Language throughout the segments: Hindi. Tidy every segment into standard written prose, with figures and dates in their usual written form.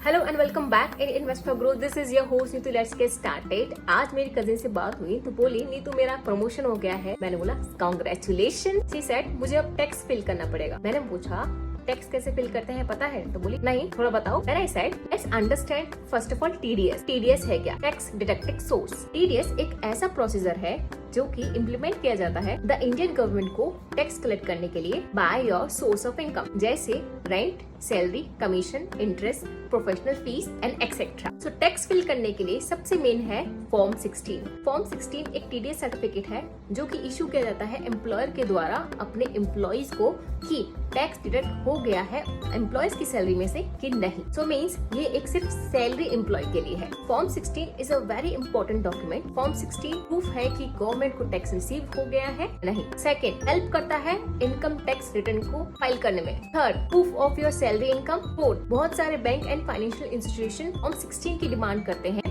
Hello and welcome back in invest for growth. This is your host Neetu. Let's get started. आज मेरी कजिन से बात हुई तो बोली नीतू मेरा प्रमोशन हो गया है। मैंने बोला कांग्रेचुलेशन। शी सेड मुझे अब टैक्स फिल करना पड़ेगा। मैंने पूछा टैक्स कैसे फिल करते हैं पता है? तो बोली नहीं, थोड़ा बताओ। Then I said let's understand first of all TDS। TDS है क्या? Tax deducting source. TDS एक ऐसा प्रोसीजर है जो कि इम्प्लीमेंट किया जाता है द इंडियन गवर्नमेंट को टैक्स कलेक्ट करने के लिए by your source of income, जैसे rent, salary, commission, interest, professional fees and etcetera. So tax file करने के लिए सबसे मेन है फॉर्म 16। फॉर्म 16 एक TDS सर्टिफिकेट है जो कि इशू किया जाता है एम्प्लॉयर के द्वारा अपने एम्प्लॉइज को कि टैक्स डिडक्ट हो गया है एम्प्लॉइज की सैलरी में से कि नहीं। सो मीन्स ये एक सिर्फ सैलरी एम्प्लॉय के लिए है। Form 16 is a very important document. Form 16 proof है कि गवर्नमेंट को टैक्स रिसीव हो गया है नहीं। सेकेंड, हेल्प करता है इनकम टैक्स रिटर्न को फाइल करने में। Third, proof of your salary income. Fourth, बहुत सारे bank and financial institution form 16 की डिमांड करते हैं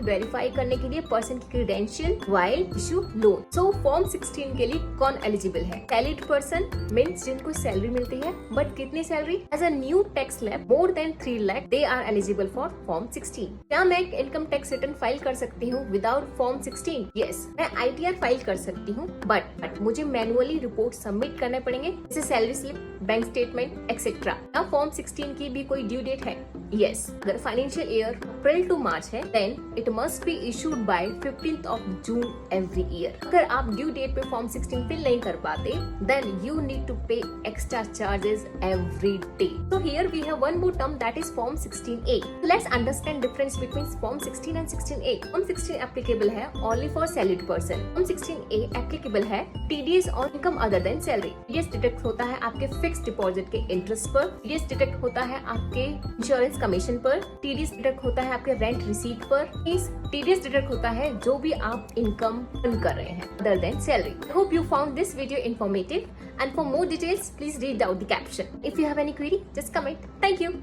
वेरीफाई करने के लिए पर्सन की credential while issue loan. So form 16 के लिए कौन एलिजिबल है? सैलरीड पर्सन मीन्स जिनको सैलरी मिलती है बट कितनी salary? As a new tax slab more than 3 lakh they are eligible for form 16। क्या मैं एक इनकम टैक्स रिटर्न फाइल कर सकती हूँ विदाउट फॉर्म 16? यस, मैं ITR फाइल कर सकती हूँ बट मुझे मैनुअली रिपोर्ट सबमिट करने पड़ेंगे, जैसे salary slip, bank statement etcetera. क्या फॉर्म 16 की भी कोई ड्यू डेट है? यस, अगर financial year April to March है then it must be issued by 15th of June every year। अगर आप ड्यू डेट पे फॉर्म 16 फिल नहीं कर पाते then you need to pay extra charges every day. So here we have one more term that is form 16A। So let's understand difference between form 16 and 16A। form 16 applicable है only for salaried person। form 16A applicable है TDS on income other than salary। TDS deduct होता है आपके फिक्स डिपॉजिट के इंटरेस्ट पर। TDS डिडक्ट होता है आपके इंश्योरेंस कमीशन पर। TDS डिडक्ट होता है आपके रेंट रिसीट पर। TDS डिडक्ट होता है जो भी आप इनकम अर्न कर रहे हैं other than salary. I hope you found this video informative and for more details please read out the caption. If you have any query just comment. Thank you.